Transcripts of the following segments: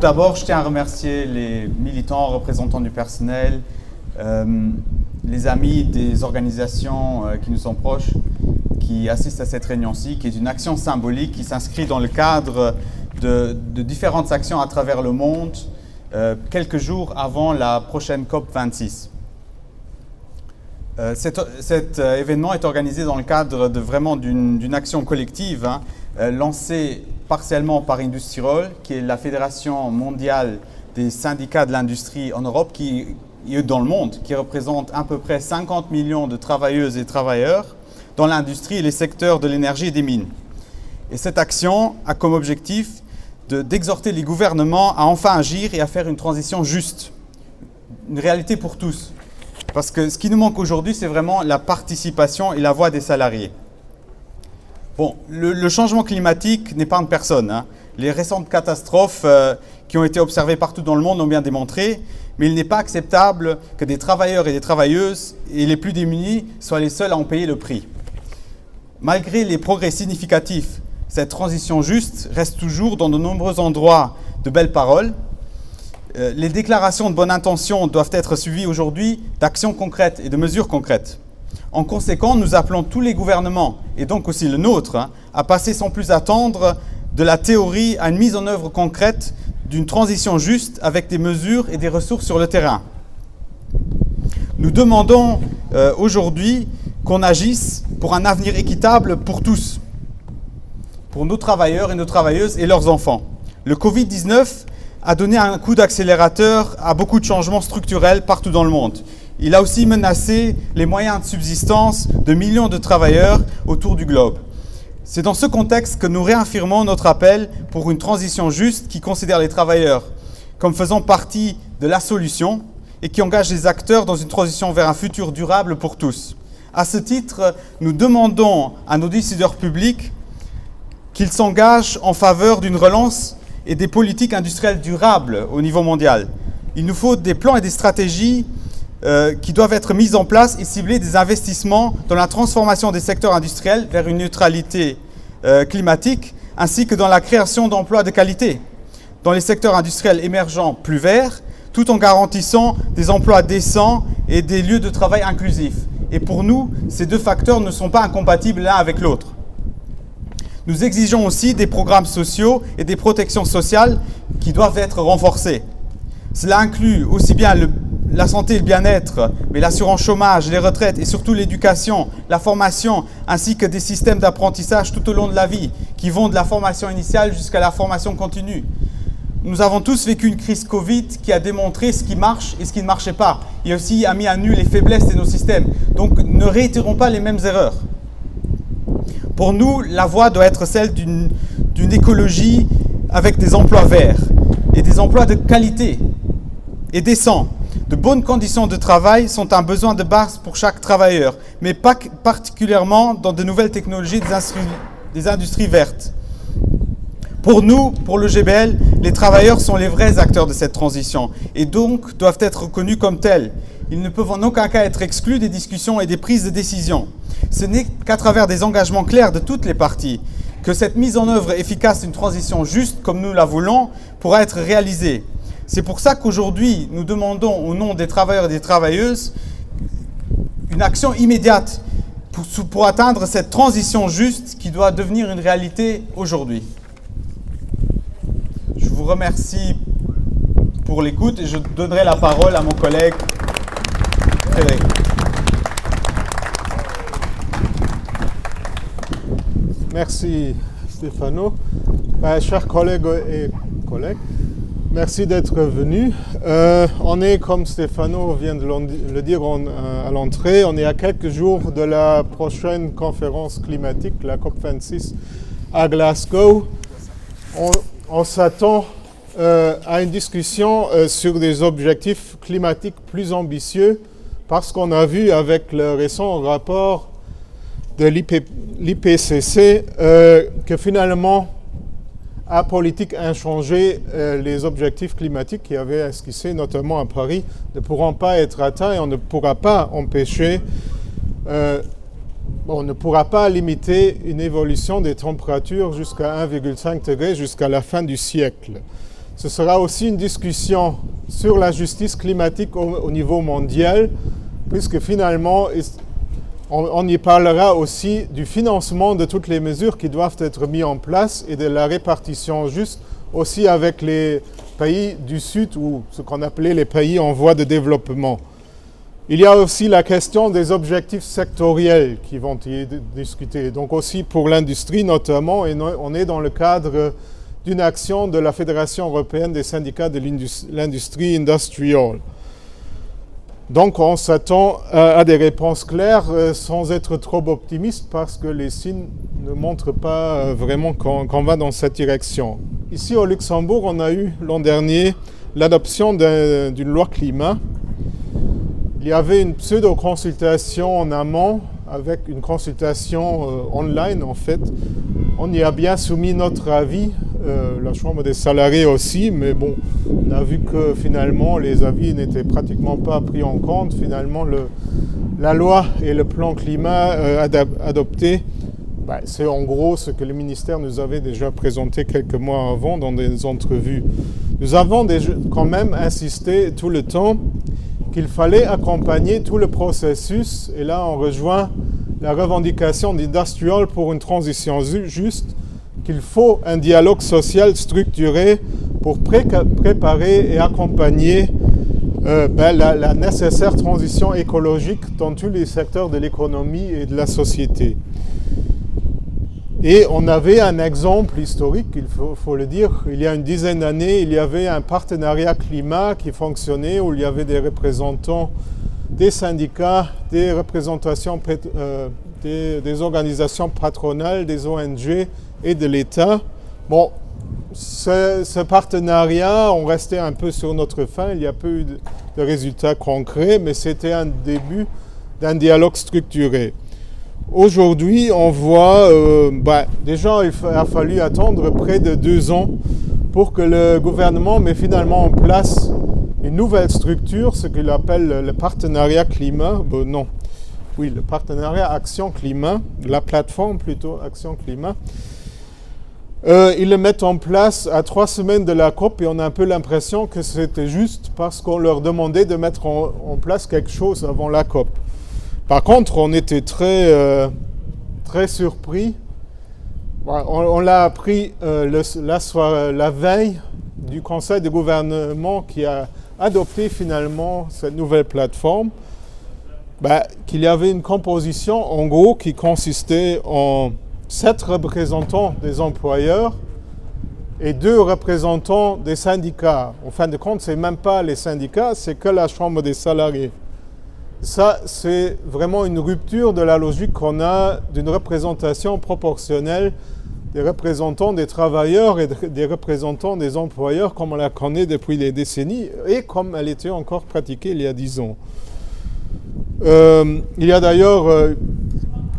d'abord, je tiens à remercier les militants, représentants du personnel, les amis des organisations qui nous sont proches, qui assistent à cette réunion-ci, qui est une action symbolique qui s'inscrit dans le cadre de différentes actions à travers le monde, quelques jours avant la prochaine COP26. Cet événement est organisé dans le cadre d'une action collective, lancée partiellement par Industriroll, qui est la fédération mondiale des syndicats de l'industrie en Europe et dans le monde, qui représente à peu près 50 millions de travailleuses et travailleurs dans l'industrie et les secteurs de l'énergie et des mines. Et cette action a comme objectif d'exhorter les gouvernements à enfin agir et à faire une transition juste, une réalité pour tous. Parce que ce qui nous manque aujourd'hui, c'est vraiment la participation et la voix des salariés. Bon, le changement climatique n'épargne personne. Les récentes catastrophes qui ont été observées partout dans le monde l'ont bien démontré, mais il n'est pas acceptable que des travailleurs et des travailleuses et les plus démunis soient les seuls à en payer le prix. Malgré les progrès significatifs, cette transition juste reste toujours dans de nombreux endroits de belles paroles. Les déclarations de bonne intention doivent être suivies aujourd'hui d'actions concrètes et de mesures concrètes. En conséquent, nous appelons tous les gouvernements, et donc aussi le nôtre, à passer sans plus attendre de la théorie à une mise en œuvre concrète d'une transition juste avec des mesures et des ressources sur le terrain. Nous demandons aujourd'hui qu'on agisse pour un avenir équitable pour tous, pour nos travailleurs et nos travailleuses et leurs enfants. Le Covid-19 a donné un coup d'accélérateur à beaucoup de changements structurels partout dans le monde. Il a aussi menacé les moyens de subsistance de millions de travailleurs autour du globe. C'est dans ce contexte que nous réaffirmons notre appel pour une transition juste qui considère les travailleurs comme faisant partie de la solution et qui engage les acteurs dans une transition vers un futur durable pour tous. À ce titre, nous demandons à nos décideurs publics qu'ils s'engagent en faveur d'une relance et des politiques industrielles durables au niveau mondial. Il nous faut des plans et des stratégies qui doivent être mises en place et cibler des investissements dans la transformation des secteurs industriels vers une neutralité climatique, ainsi que dans la création d'emplois de qualité dans les secteurs industriels émergents plus verts, tout en garantissant des emplois décents et des lieux de travail inclusifs. Et pour nous, ces deux facteurs ne sont pas incompatibles l'un avec l'autre. Nous exigeons aussi des programmes sociaux et des protections sociales qui doivent être renforcés. Cela inclut aussi bien la santé et le bien-être, mais l'assurance chômage, les retraites et surtout l'éducation, la formation, ainsi que des systèmes d'apprentissage tout au long de la vie, qui vont de la formation initiale jusqu'à la formation continue. Nous avons tous vécu une crise Covid qui a démontré ce qui marche et ce qui ne marchait pas, et aussi a mis à nu les faiblesses de nos systèmes. Donc ne réitérons pas les mêmes erreurs. Pour nous, la voie doit être celle d'une écologie avec des emplois verts et des emplois de qualité et décents. De bonnes conditions de travail sont un besoin de base pour chaque travailleur, mais pas particulièrement dans de nouvelles technologies des industries vertes. Pour nous, pour le GBL, les travailleurs sont les vrais acteurs de cette transition et donc doivent être reconnus comme tels. Ils ne peuvent en aucun cas être exclus des discussions et des prises de décision. Ce n'est qu'à travers des engagements clairs de toutes les parties que cette mise en œuvre efficace d'une transition juste, comme nous la voulons, pourra être réalisée. C'est pour ça qu'aujourd'hui, nous demandons au nom des travailleurs et des travailleuses une action immédiate pour atteindre cette transition juste qui doit devenir une réalité aujourd'hui. Je vous remercie pour l'écoute et je donnerai la parole à mon collègue Frédéric. Merci Stéphano. Chers collègues et collègues, merci d'être venus. On est, comme Stéphano vient de le dire à l'entrée, on est à quelques jours de la prochaine conférence climatique, la COP26 à Glasgow. On s'attend à une discussion sur des objectifs climatiques plus ambitieux parce qu'on a vu avec le récent rapport de l'IPCC que finalement, à politique inchangée, les objectifs climatiques qui avaient esquissé, notamment à Paris, ne pourront pas être atteints et on ne pourra pas empêcher, on ne pourra pas limiter une évolution des températures jusqu'à 1,5 degré jusqu'à la fin du siècle. Ce sera aussi une discussion sur la justice climatique au niveau mondial, puisque finalement, on y parlera aussi du financement de toutes les mesures qui doivent être mises en place et de la répartition juste aussi avec les pays du Sud ou ce qu'on appelait les pays en voie de développement. Il y a aussi la question des objectifs sectoriels qui vont y discuter. Donc aussi pour l'industrie notamment, et on est dans le cadre d'une action de la Fédération européenne des syndicats de l'industrie industrielle. Donc on s'attend à des réponses claires sans être trop optimiste parce que les signes ne montrent pas vraiment qu'on va dans cette direction. Ici au Luxembourg, on a eu l'an dernier l'adoption d'une loi climat. Il y avait une pseudo-consultation en amont avec une consultation online en fait. On y a bien soumis notre avis, la Chambre des salariés aussi, mais bon, on a vu que finalement les avis n'étaient pratiquement pas pris en compte. Finalement, la loi et le plan climat adopté, c'est en gros ce que le ministère nous avait déjà présenté quelques mois avant dans des entrevues. Nous avons quand même insisté tout le temps qu'il fallait accompagner tout le processus, et là on rejoint la revendication d'Industrial pour une transition juste, qu'il faut un dialogue social structuré pour préparer et accompagner la nécessaire transition écologique dans tous les secteurs de l'économie et de la société. Et on avait un exemple historique, il faut le dire. Il y a une dizaine d'années, il y avait un partenariat climat qui fonctionnait, où il y avait des représentants des syndicats, des représentations des organisations patronales, des ONG et de l'État. Bon, ce partenariat, on restait un peu sur notre faim, il n'y a pas eu de résultats concrets, mais c'était un début d'un dialogue structuré. Aujourd'hui, on voit, déjà il a fallu attendre près de 2 ans pour que le gouvernement mette finalement en place une nouvelle structure, ce qu'il appelle le partenariat climat, le partenariat Action Climat, la plateforme plutôt Action Climat. Ils le mettent en place à 3 semaines de la COP et on a un peu l'impression que c'était juste parce qu'on leur demandait de mettre en place quelque chose avant la COP. Par contre, on était très surpris. On l'a appris la veille du conseil de gouvernement qui a adopté finalement cette nouvelle plateforme, qu'il y avait une composition en gros qui consistait en 7 représentants des employeurs et 2 représentants des syndicats. En fin de compte, ce n'est même pas les syndicats, c'est que la Chambre des salariés. Ça, c'est vraiment une rupture de la logique qu'on a d'une représentation proportionnelle des représentants des travailleurs et des représentants des employeurs comme on la connaît depuis des décennies et comme elle était encore pratiquée il y a 10 ans. Il y a d'ailleurs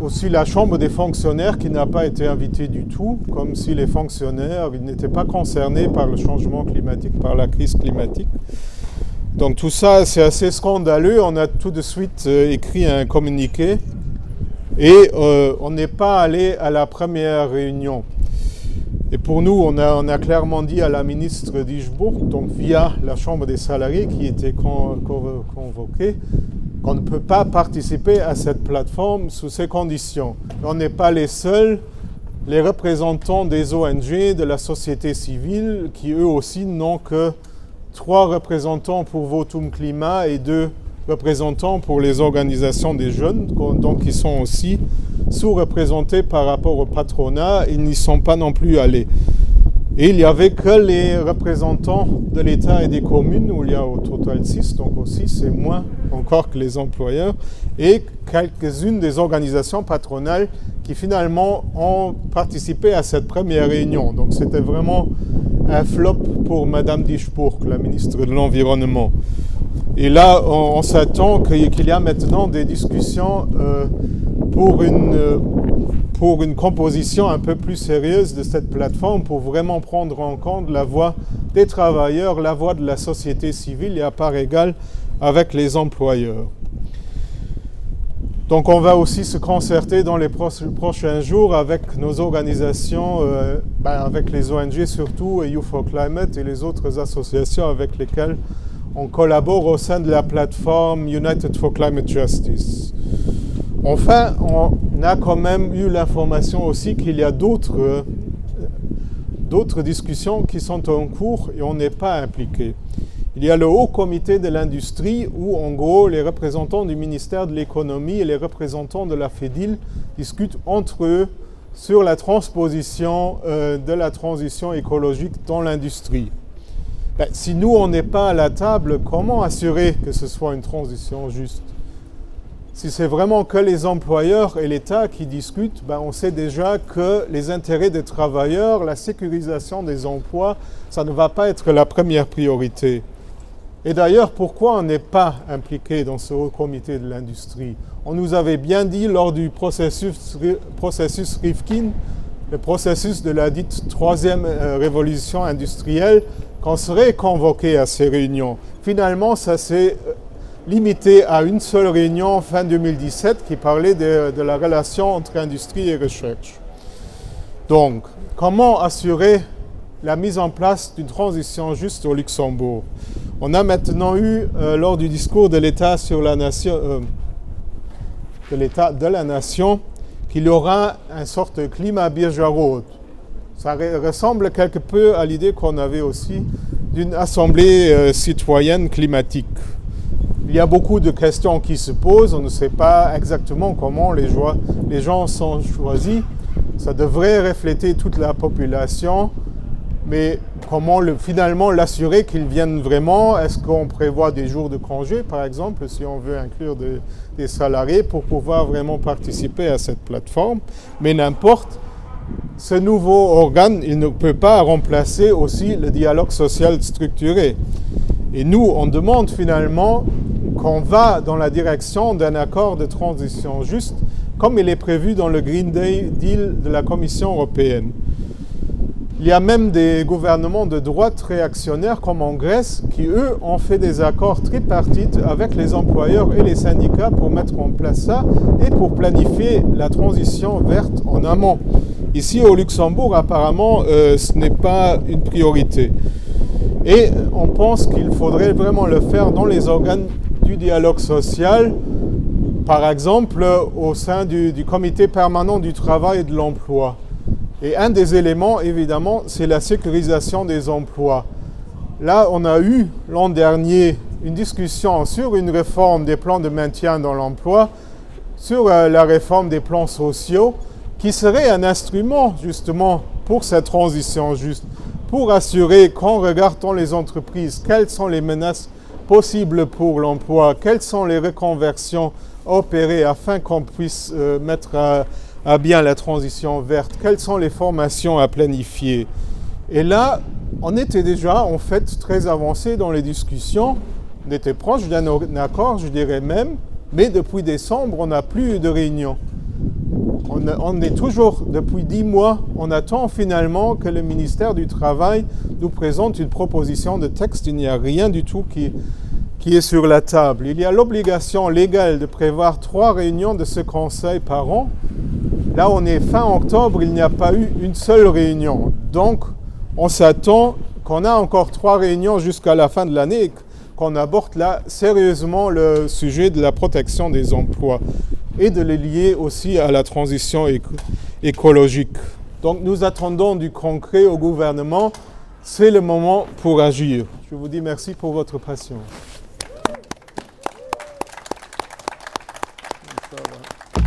aussi la Chambre des fonctionnaires qui n'a pas été invitée du tout, comme si les fonctionnaires n'étaient pas concernés par le changement climatique, par la crise climatique. Donc tout ça, c'est assez scandaleux. On a tout de suite écrit un communiqué et on n'est pas allé à la première réunion. Et pour nous, on a clairement dit à la ministre d'Ischbourg, donc via la Chambre des salariés qui était convoquée, qu'on ne peut pas participer à cette plateforme sous ces conditions. On n'est pas les seuls, les représentants des ONG, de la société civile, qui eux aussi n'ont que 3 représentants pour Votum Climat et 2 représentants pour les organisations des jeunes, donc ils sont aussi sous-représentés par rapport au patronat, ils n'y sont pas non plus allés. Et il n'y avait que les représentants de l'État et des communes, où il y a au total 6, donc aussi c'est moins encore que les employeurs, et quelques-unes des organisations patronales qui finalement ont participé à cette première réunion. Donc c'était vraiment un flop pour Madame d'Ischbourg, la ministre de l'Environnement. Et là, on s'attend qu'il y a maintenant des discussions pour une composition un peu plus sérieuse de cette plateforme pour vraiment prendre en compte la voix des travailleurs, la voix de la société civile et à part égale avec les employeurs. Donc on va aussi se concerter dans les prochains jours avec nos organisations, avec les ONG surtout, et Youth for Climate et les autres associations avec lesquelles on collabore au sein de la plateforme United for Climate Justice. Enfin, on a quand même eu l'information aussi qu'il y a d'autres discussions qui sont en cours et on n'est pas impliqué. Il y a le Haut Comité de l'Industrie où, en gros, les représentants du ministère de l'Économie et les représentants de la FEDIL discutent entre eux sur la transposition de la transition écologique dans l'industrie. Si nous, on n'est pas à la table, comment assurer que ce soit une transition juste? Si c'est vraiment que les employeurs et l'État qui discutent, on sait déjà que les intérêts des travailleurs, la sécurisation des emplois, ça ne va pas être la première priorité. Et d'ailleurs, pourquoi on n'est pas impliqué dans ce haut comité de l'industrie? On nous avait bien dit lors du processus Rifkin, le processus de la dite troisième révolution industrielle, qu'on serait convoqué à ces réunions. Finalement, ça s'est limité à une seule réunion fin 2017 qui parlait de la relation entre industrie et recherche. Donc, comment assurer la mise en place d'une transition juste au Luxembourg? On a maintenant eu, lors du discours de l'État sur la nation, de l'État de la nation, qu'il y aura une sorte de climat Birgerode. Ça ressemble quelque peu à l'idée qu'on avait aussi d'une assemblée citoyenne climatique. Il y a beaucoup de questions qui se posent, on ne sait pas exactement comment les gens sont choisis. Ça devrait refléter toute la population, mais comment finalement l'assurer qu'ils viennent vraiment? Est-ce qu'on prévoit des jours de congé, par exemple, si on veut inclure des salariés pour pouvoir vraiment participer à cette plateforme? Mais n'importe, ce nouveau organe, il ne peut pas remplacer aussi le dialogue social structuré. Et nous, on demande finalement qu'on va dans la direction d'un accord de transition juste, comme il est prévu dans le Green Deal de la Commission européenne. Il y a même des gouvernements de droite réactionnaires comme en Grèce qui, eux, ont fait des accords tripartites avec les employeurs et les syndicats pour mettre en place ça et pour planifier la transition verte en amont. Ici, au Luxembourg, apparemment, ce n'est pas une priorité. Et on pense qu'il faudrait vraiment le faire dans les organes du dialogue social, par exemple au sein du comité permanent du travail et de l'emploi. Et un des éléments, évidemment, c'est la sécurisation des emplois. Là, on a eu l'an dernier une discussion sur une réforme des plans de maintien dans l'emploi, sur la réforme des plans sociaux, qui serait un instrument justement pour cette transition juste, pour assurer qu'en regardant les entreprises, quelles sont les menaces possibles pour l'emploi, quelles sont les reconversions opérées afin qu'on puisse mettre à bien la transition verte, quelles sont les formations à planifier. Et là, on était déjà en fait très avancé dans les discussions, on était proche d'un accord, je dirais même, mais depuis décembre, on n'a plus eu de réunion. On est toujours, depuis 10 mois, on attend finalement que le ministère du Travail nous présente une proposition de texte. Il n'y a rien du tout qui est sur la table. Il y a l'obligation légale de prévoir 3 réunions de ce conseil par an. Là, on est fin octobre, il n'y a pas eu une seule réunion. Donc, on s'attend qu'on a encore 3 réunions jusqu'à la fin de l'année et qu'on aborde là sérieusement le sujet de la protection des emplois et de les lier aussi à la transition écologique. Donc, nous attendons du concret au gouvernement. C'est le moment pour agir. Je vous dis merci pour votre patience. Ça va.